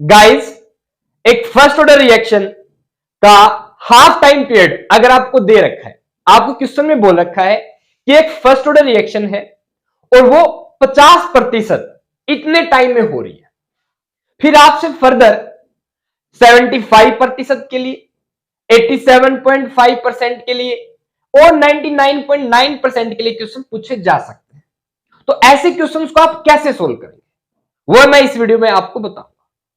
Guys, एक first order reaction का half time period अगर आपको दे रखा है, आपको क्वेश्चन में बोल रखा है कि एक फर्स्ट ऑर्डर रिएक्शन है और वो 50% इतने टाइम में हो रही है, फिर आपसे फर्दर 75% के लिए, 87.5% के लिए और 99.9% के लिए क्वेश्चन पूछे जा सकते हैं। तो ऐसे क्वेश्चंस को आप कैसे सोल्व करेंगे वो मैं इस वीडियो में आपको बताऊंगा।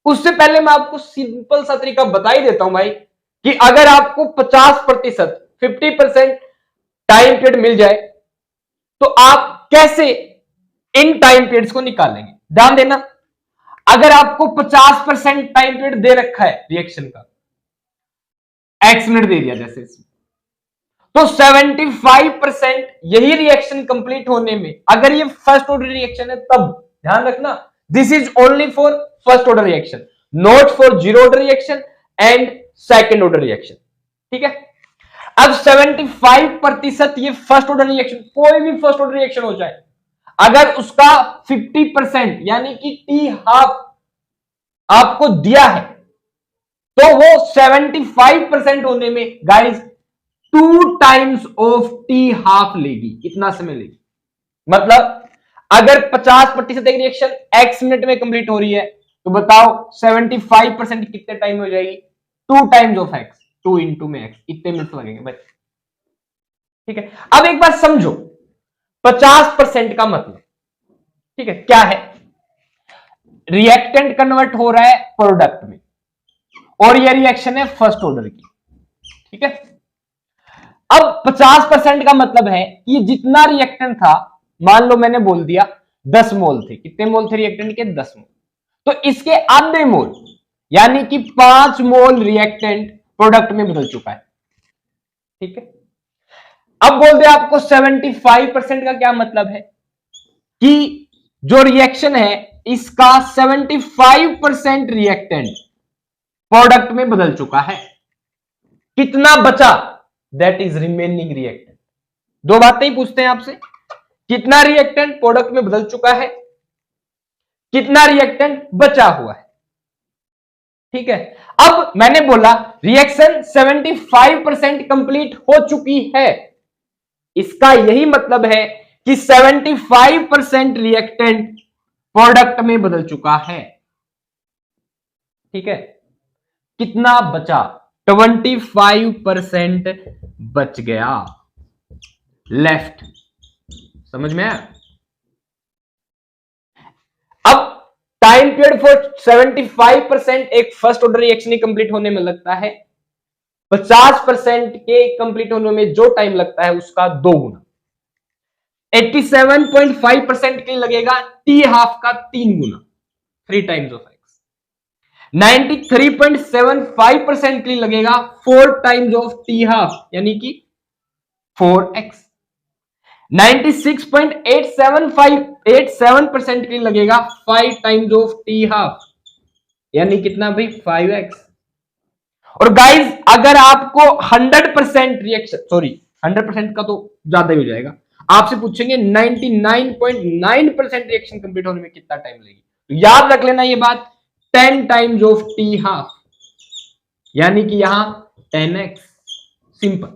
उससे पहले मैं आपको सिंपल सा तरीका बता ही देता हूं भाई कि अगर आपको 50%, 50% टाइम पीरियड मिल जाए तो आप कैसे इन टाइम पीरियड्स को निकालेंगे। ध्यान देना, अगर आपको 50% टाइम पीरियड दे रखा है रिएक्शन का, एक्स मिनट दे दिया जैसे इसमें, तो 75% यही रिएक्शन कंप्लीट होने में, अगर ये फर्स्ट ऑर्डर रिएक्शन है तब ध्यान रखना, this is only for first order reaction, not for zero order reaction and second order reaction. ठीक है, अब 75% ये फर्स्ट ऑर्डर रिएक्शन, कोई भी फर्स्ट ऑर्डर रिएक्शन हो जाए, अगर उसका 50% यानी कि टी हाफ आपको दिया है तो वो 75% होने में guys 2 times of T half लेगी, इतना समय लेगी। मतलब अगर 50% एक रिएक्शन एक्स मिनट में कंप्लीट हो रही है तो बताओ 75% कितने टाइम में हो जाएगी, 2 टाइम्स ऑफ एक्स, 2 इंटू में एक्स, इतने मिनट लगेंगे भाई। ठीक है, अब एक बार समझो 50% का मतलब, ठीक है, क्या है, रिएक्टेंट कन्वर्ट हो रहा है प्रोडक्ट में और यह रिएक्शन है फर्स्ट ऑर्डर की। ठीक है, अब 50% का मतलब है कि जितना रिएक्टेंट था, मान लो मैंने बोल दिया 10 मोल थे, कितने मोल थे रिएक्टेंट के, 10 मोल, तो इसके आधे मोल यानी कि 5 मोल रिएक्टेंट प्रोडक्ट में बदल चुका है। ठीक है, अब बोल दे आपको 75% का क्या मतलब है कि जो रिएक्शन है इसका 75% रिएक्टेंट प्रोडक्ट में बदल चुका है, कितना बचा, दैट इज रिमेनिंग रिएक्टेंट। दो बातें ही पूछते हैं आपसे, कितना रिएक्टेंट प्रोडक्ट में बदल चुका है, कितना रिएक्टेंट बचा हुआ है। ठीक है, अब मैंने बोला रिएक्शन 75% कंप्लीट हो चुकी है, इसका यही मतलब है कि 75% रिएक्टेंट प्रोडक्ट में बदल चुका है। ठीक है, कितना बचा, 25% बच गया लेफ्ट। समझ में आया? अब टाइम पीरियड फॉर 75% एक फर्स्ट ऑर्डर रिएक्शन कंप्लीट होने में लगता है, 50% के कंप्लीट होने में जो टाइम लगता है उसका 2 गुना, 87.5% के लिए लगेगा टी हाफ का 3 गुना, 3 टाइम्स ऑफ एक्स। 93.75% के लिए लगेगा 4 टाइम्स ऑफ टी हाफ यानी कि 4x। 96.87% के लिए लगेगा 5 टाइम्स ऑफ टी हाफ यानी कितना भाई, 5x। और गाइस अगर आपको 100% रिएक्शन, सॉरी 100% का तो ज्यादा ही हो जाएगा, आपसे पूछेंगे 99.9% रिएक्शन कंप्लीट होने में कितना टाइम लगेगी, तो याद रख लेना ये बात, 10 टाइम्स ऑफ टी हाफ यानी कि यहां 10x। सिंपल।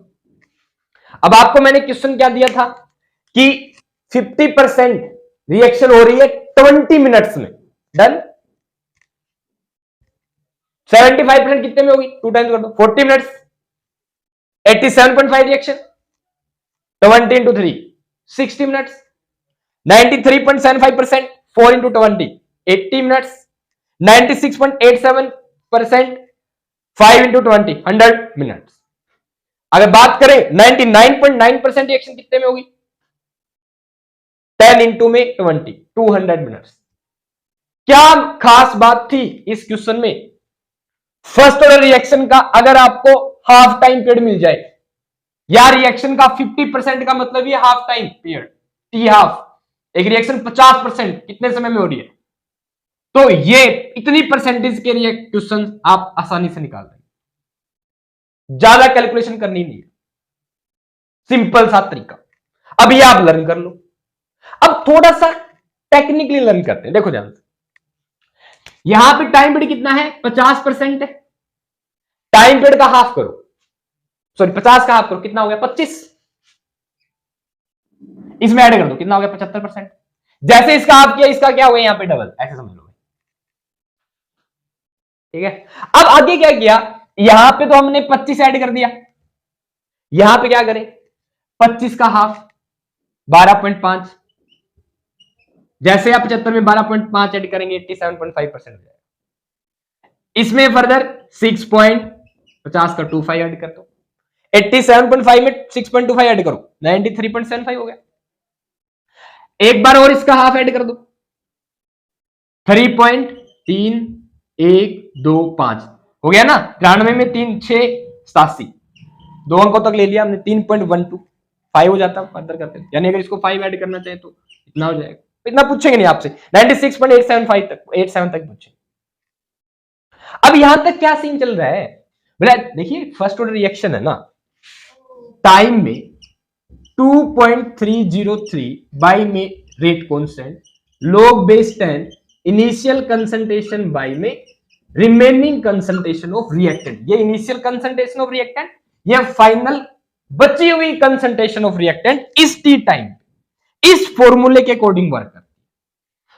अब आपको मैंने क्वेश्चन क्या दिया था कि 50% रिएक्शन हो रही है 20 मिनट्स में, डन। 75% कितने में होगी, 2 टाइम्स कर दो, 40 minutes. 87.5 reaction 20 into 3 60 minutes. 93.75% 4 into 20 80 minutes. 96.87% 5 into 20 100 minutes. अगर बात करें 99.9% रिएक्शन कितने में होगी, 10 इंटू में 20 200 मिनट्स। क्या खास बात थी इस क्वेश्चन में, फर्स्ट ऑर्डर रिएक्शन का अगर आपको हाफ टाइम पीरियड मिल जाए, या रिएक्शन का 50% का मतलब ये half time period, T half, एक रिएक्शन 50% कितने समय में हो रही है, तो ये इतनी परसेंटेज के लिए क्वेश्चन आप आसानी से निकाल देंगे, ज्यादा कैलकुलेशन करनी नहीं है, सिंपल सा तरीका। अब ये आप लर्न कर लो। अब थोड़ा सा टेक्निकली लर्न करते हैं, देखो ध्यान से, यहां पे टाइम पीरियड कितना है, 50% है। टाइम पीरियड का हाफ करो, सॉरी 50 का हाफ करो, कितना हो गया 25। इसमें ऐड कर दो, कितना हो गया 75%। जैसे इसका हाफ किया, इसका क्या हो गया यहां पे डबल, ऐसे समझ लो। ठीक है, अब आगे क्या किया, यहां पे तो हमने 25 ऐड कर दिया, यहां पे क्या करें, 25 का हाफ 12.5, जैसे आप 75 में 12.5 ऐड करेंगे 87.5% हो जाएगा। इसमें फर्दर 6.50 का 25 ऐड कर दो, 87.5 में 6.25 ऐड करो 93.75 हो गया। एक बार और इसका हाफ ऐड कर दो, 3.3125 हो गया ना, 93 में 3 6 87, दो अंकों तक ले लिया हमने, 3.125 हो जाता फर्दर करते, यानी अगर इसको 5 ऐड करना चाहे तो इतना हो जाएगा। इतना पूछेंगे नहीं आपसे, 96.875 तक 87 तक पूछेंगे। अब यहां तक क्या सीन चल रहा है, बोला देखिए फर्स्ट ऑर्डर रिएक्शन है ना, टाइम में 2.303 बाई में rate constant, log base 10 initial concentration by में रिमेनिंग कंसंट्रेशन ऑफ रिएक्टेंट। ये इनिशियल कंसंट्रेशन ऑफ रिएक्टेंट, ये फाइनल बची हुई कंसंट्रेशन ऑफ रिएक्टेंट इस टी टाइम इस फॉर्मूले के अकॉर्डिंग वर्क करती है,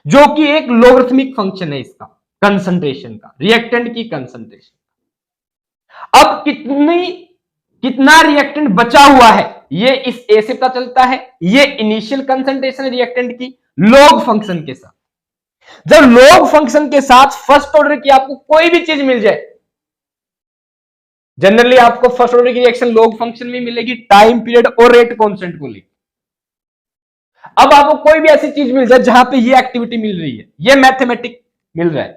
जो कि एक लॉगरिथमिक फंक्शन है इसका कंसंट्रेशन का, रिएक्टेंट की कंसंट्रेशन। अब कितना रिएक्टेंट बचा हुआ है ये इस ए से पता चलता है, ये इनिशियल कंसंट्रेशन रिएक्टेंट की लॉग फंक्शन के साथ। जब लॉग फंक्शन के साथ फर्स्ट ऑर्डर की आपको कोई भी चीज मिल जाए, जनरली आपको फर्स्ट ऑर्डर की रिएक्शन लॉग फंक्शन में मिलेगी, टाइम पीरियड और रेट कांस्टेंट को लेकर। अब आपको कोई भी ऐसी चीज मिल जाए जहां पे ये एक्टिविटी मिल रही है, ये मैथमेटिक मिल रहा है,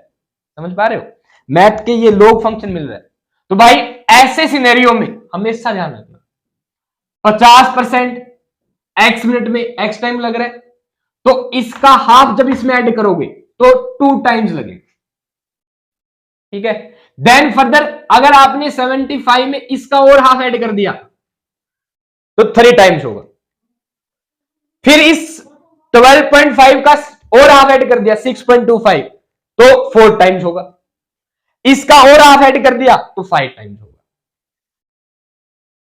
समझ पा रहे हो, मैथ के ये लॉग फंक्शन मिल रहा है, तो भाई ऐसे सिनेरियो में हमेशा ध्यान रखना 50% एक्स मिनट में एक्स टाइम लग रहा है, तो इसका हाफ जब इसमें ऐड करोगे तो 2 टाइम्स लगेगा। ठीक है, देन फर्दर अगर आपने 75 में इसका और हाफ ऐड कर दिया तो 3 टाइम्स होगा, फिर इस 12.5 का और हाफ ऐड कर दिया 6.25 तो 4 टाइम्स होगा, इसका और हाफ ऐड कर दिया तो 5 टाइम्स होगा।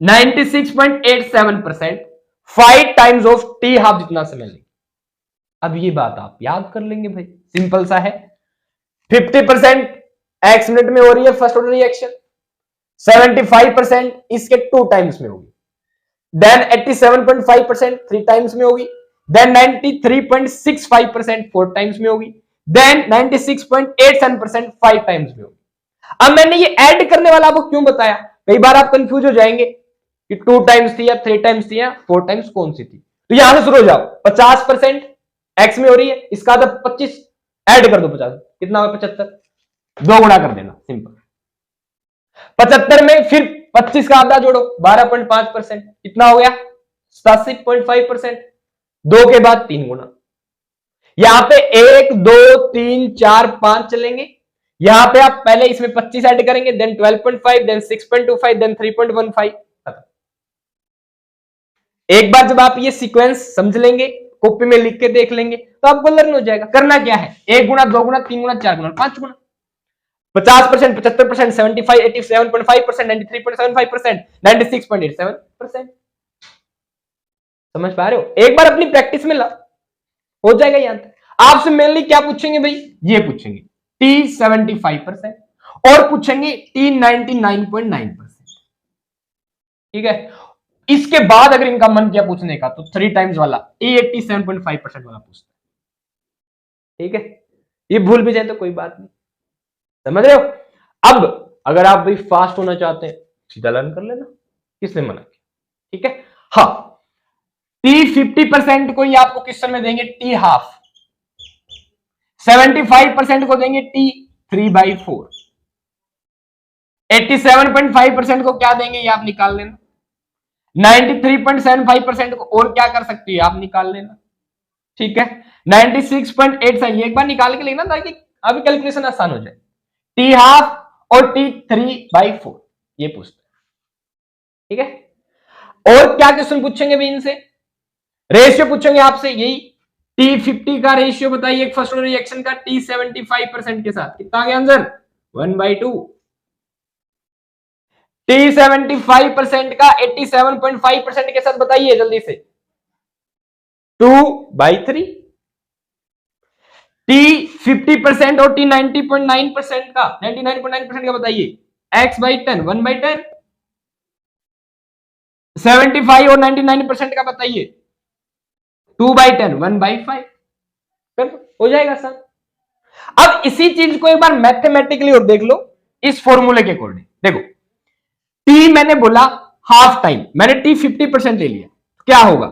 96.87% 5 टाइम्स ऑफ टी हाफ जितना समय लेंगे। अब ये बात आप याद कर लेंगे भाई, सिंपल सा है, 50% एक्स मिनट में हो रही है फर्स्ट ऑर्डर रिएक्शन, 75% इसके 2 टाइम्स में होगी, देन 87.5% 3 टाइम्स में होगी, देन 93.65% 4 टाइम्स में होगी, देन 96.87% 5 टाइम्स में होगी। अब मैंने ये ऐड करने वाला आपको क्यों बताया, कई बार आप कंफ्यूज हो जाएंगे कि 2 टाइम्स थी या 3 टाइम्स थी या 4 टाइम्स कौन सी थी, तो यहां से शुरू हो जाओ, 50% एक्स में हो रही है, इसका आधा 25 ऐड कर दो, 50 कितना होगा 75, 2 गुणा कर देना सिंपल, 75 में फिर 25 का आधा जोड़ो 12.5%, कितना हो गया 87.5%, 2 के बाद 3 गुना, यहां पे 1 2 3 4 5 चलेंगे, यहां पे आप पहले इसमें 25 ऐड करेंगे, देन 12.5, देन 6.25, देन 3.15। एक बार जब आप ये सीक्वेंस समझ लेंगे, कॉपी में लिख के देख लेंगे तो आपको लर्न हो जाएगा। करना क्या है, 1 गुना 2 गुना 3 गुना 4 गुना 5 गुना, 50%, 75%, 75, 87.5%, 93.75%, 96.87%। समझ पा रहे हो, एक बार अपनी प्रैक्टिस में ला हो जाएगा। यहां आपसे मेनली क्या पूछेंगे भाई, ये पूछेंगे टी 75% और पूछेंगे टी 99.9%। ठीक है, इसके बाद अगर इनका मन किया पूछने का तो 3 टाइम्स वाला टी 87.5% वाला पूछता है। ठीक है, ये भूल भी जाए तो कोई बात नहीं, समझ रहे हो। अब अगर आप भाई फास्ट होना चाहते हैं सीधा लर्न कर लेना, किसने मना किया। ठीक है, हाँ टी 50% को ही आपको क्वेश्चन में देंगे टी हाफ, 75% को देंगे टी 3/4, 87.5% को क्या देंगे ये आप निकाल लेना, 93.75% को और क्या कर सकती है आप निकाल लेना। ठीक है, 96.8 ये एक बार निकाल के लेना ताकि अभी कैलकुलेशन आसान हो जाए। टी हाफ और टी 3/4 ये पूछते हैं। ठीक है, और क्या क्वेश्चन पूछेंगे भी इनसे, रेशियो पूछेंगे आपसे यही T50 का रेशियो बताइए एक फर्स्ट ऑर्डर रिएक्शन का T75% के साथ, कितना आ गया आंसर? 1/2। T75% का 87.5% के साथ बताइए जल्दी से, 2/3। T50% और T90.9% का 99.9% का बताइए, x/10 1/10। 75 और 99% का बताइए, 2/10 1/5। हो जाएगा सर। अब इसी चीज को एक बार मैथमेटिकली और देख लो इस फॉर्मूले के अकॉर्डिंग। देखो टी मैंने बोला हाफ टाइम, मैंने टी 50% ले लिया, क्या होगा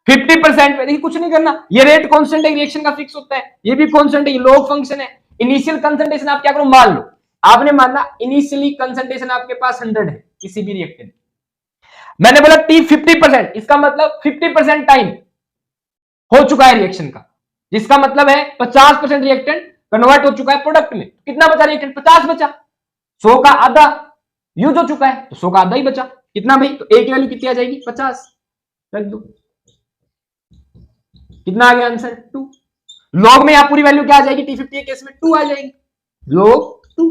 50% में? देखिए कुछ नहीं करना, ये रेट कांस्टेंट है, रिएक्शन का फिक्स होता है, ये भी कांस्टेंट है, ये लॉग फंक्शन है। इनिशियल कंसंट्रेशन आप क्या करो, मान लो आपने माना इनिशियली कंसंट्रेशन आपके पास 100 है किसी भी रिएक्टेंट, मैंने बोला टी 50%, इसका मतलब 50% टाइम हो चुका है रिएक्शन का, जिसका मतलब है 50% रिएक्टेंट कन्वर्ट हो चुका है प्रोडक्ट में। कितना बचा रिएक्टेंट? 50 बचा, 100 का आधा यूज हो चुका है तो 100 का आधा ही बचा। कितना भाई? तो ए की वैल्यू कितनी आ जाएगी? 50 रख दो। कितना आ गया आंसर? 2। लॉग में यहां पूरी वैल्यू क्या आ जाएगी? T50 के केस में 2 आ जाएगी, लॉग 2।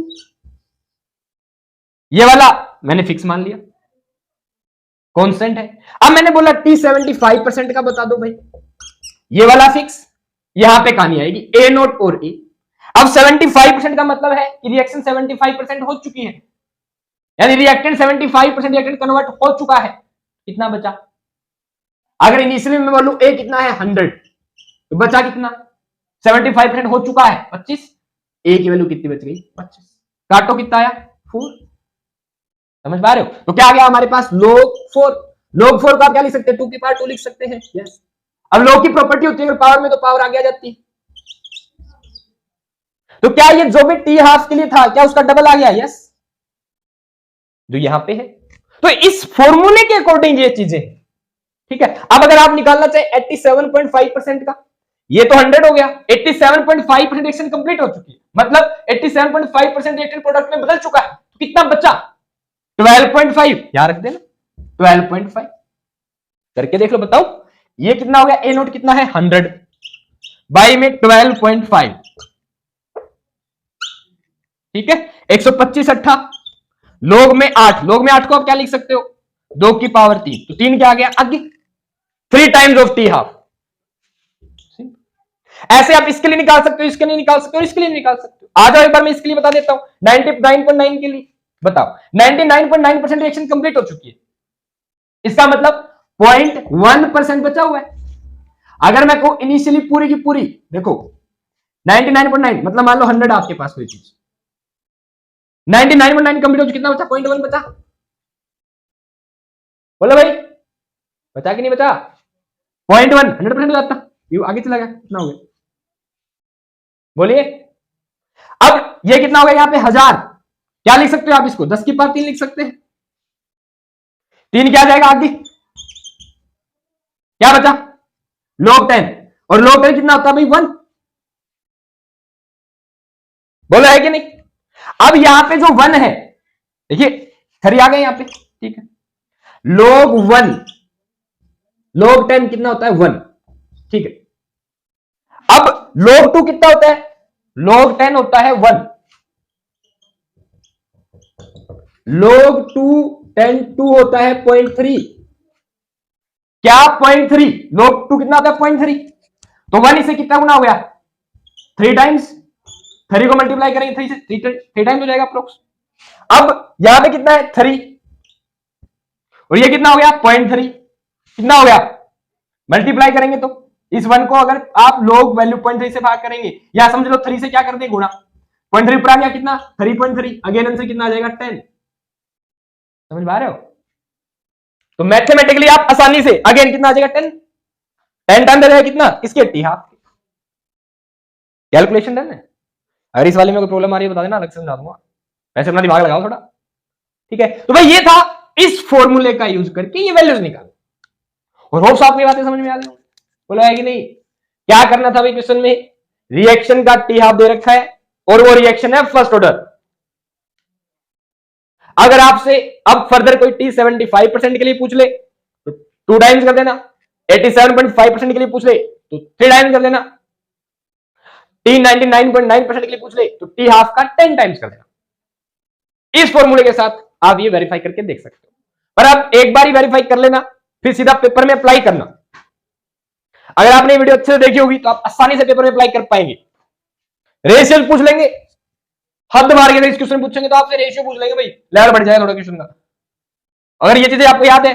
ये वाला मैंने फिक्स मान लिया, कांस्टेंट है। अब मैंने बोला T75% का बता दो भाई, ये वाला फिक्स, यहां पे कहानी आएगी ए नोट और ए। अब 75% का मतलब है कि रिएक्शन 75% हो चुकी है, यानी रिएक्टेंट 75% रिएक्टेंट कन्वर्ट हो चुका है। कितना बचा? अगर इनिशियली मैं बोलूं ए कितना है 100, तो बचा कितना? 75% हो चुका है 25, ए की वैल्यू कितनी बच गई? 25। काटो कितना आया? 4। समझ पा रहे हो? तो क्या आ गया हमारे पास? log 4। log 4 को आप क्या लिख सकते हैं? 2 की पावर 2 लिख सकते हैं। यस। अब log की प्रॉपर्टी होती है अगर पावर में तो पावर आगे आ जाती है। तो क्या ये जो भी टी हाफ के लिए था क्या उसका डबल आ गया? यस, जो यहां पे है। तो इस फॉर्मूले के अकॉर्डिंग ये चीजें, ठीक है। अब अगर आप निकालना चाहे 87.5% का, ये तो 100 हो गया, 87.5% रिएक्शन कंप्लीट हो चुकी है, मतलब 87.5% रिएक्टेंट प्रोडक्ट में बदल चुका है। तो कितना बचा? 12.5, यहां रख देना 12.5 करके देख लो, बताओ ये कितना हो गया? ए नोट कितना है? 100 बाई में 12.5, ठीक है। 125 अट्ठा, लोग में 8, लोग में 8 को आप क्या लिख सकते हो? 2 की पावर 3, तो 3 क्या आ गया आगे? 3 टाइम्स ऑफ टी हाफ। ऐसे आप इसके लिए निकाल सकते हो, इसके लिए निकाल सकते हो, इसके लिए निकाल सकते हो। आ जाओ एक बार मैं इसके लिए बता देता हूं, 99.9 के लिए बताओ। 99.9% रिएक्शन कंप्लीट हो चुकी है, इसका मतलब 0.1% बचा हुआ है। अगर मैं कहूं इनिशियली पूरी की पूरी, देखो 99.9 मतलब मान लो 100 आपके पास कोई चीज, 99.9 कंप्लीट हो चुकी, कितना बचा? 0.1 बचा। बोलो भाई, बचा कि नहीं बचा? 0.1 100% हो जाता, ये आगे चला गया, कितना हो गया? बोलिए। अब ये कितना हो गया? यहाँ पे 1000, क्या लिख सकते हो आप इसको? 10 की पावर 3 लिख सकते हैं। 3 क्या जाएगा आगे? क्या बचा? log 10, और log 10 कितना होता है भाई? 1। बोलो है कि नहीं? अब यहां पे जो 1 है, देखिए 3 आ गए यहां पे, ठीक है। log 1, log 10 कितना होता है? 1, ठीक है। अब log 2 कितना होता है? log 10 होता है 1, log 2 10 2 होता है 0.3, क्या 0.3? log 2 कितना होता है? 0.3, तो 1 इसे कितना गुना हो गया? 3 टाइम्स, 3 को मल्टीप्लाई करेंगे 3 से, 3 टाइम्स हो जाएगा अप्रोक्स। अब यहां पे कितना है? 3, और ये कितना हो गया? 0.3, कितना हो गया? मल्टीप्लाई करेंगे तो इस 1 को अगर आप लोग वैल्यू 0.3 से भाग करेंगे, या समझ लो 3 से क्या करते हैं? गुणा। 0.3 ऊपर आ गया कितना? 3.3, अगेन आंसर कितना आ जाएगा? 10। समझ पा रहे हो? तो मैथमेटिकली आप आसानी से अगेन कितना आ जाएगा? 10। 10 टाइम दे जाएगा कितना? इसके टी हाफ। कैलकुलेशन डन है। अगर इस वाले में कोई प्रॉब्लम आ रही है बता देना, अलग से समझा दूंगा, वैसे अपना दिमाग लगाओ थोड़ा, ठीक है। तो भाई ये था इस फॉर्मूले का यूज करके ये वैल्यूज निकालो, और होप्स आपको ये बातें समझ में आ गई। बोला है कि नहीं? क्या करना था भाई क्वेश्चन में? रिएक्शन का टी हाफ दे रखा है और वो रिएक्शन है फर्स्ट ऑर्डर। अगर आपसे अब फर्दर कोई T75% के लिए पूछ ले तो 2 टाइम्स कर देना, 87.5% के लिए पूछ ले तो 3 टाइम्स कर देना। टी 99.9% के लिए पूछ ले तो टी हाफ का 10 टाइम्स कर देना। इस फॉर्मूले के साथ आप ये वेरीफाई करके देख सकते हो। पर आप एक बार ही वेरीफाई कर लेना, फिर सीधा पेपर में अप्लाई करना। अगर आपने वीडियो अच्छे से देखी होगी तो आप आसानी से पेपर में अप्लाई कर पाएंगे। रेशियो पूछ लेंगे, हद मार के इस क्वेश्चन पूछेंगे तो आपसे रेशियो पूछ लेंगे, भाई लेवल बढ़ जाएगा थोड़ा क्वेश्चन का। अगर ये चीजें आपको याद है,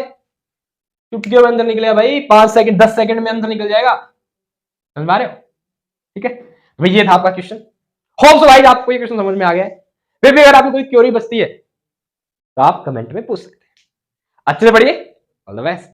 चुटकियों में आंसर निकलेगा भाई, 5 सेकंड 10 सेकंड में आंसर निकल जाएगा। समझ पा रहे हो? ठीक है भाई, ये था आपका क्वेश्चन। होप सो भाई आपको ये क्वेश्चन समझ में आ गया है। फिर भी अगर आपको कोई क्वेरी बचती है तो आप कमेंट में पूछ सकते हैं। अच्छे से पढ़िए। All the best.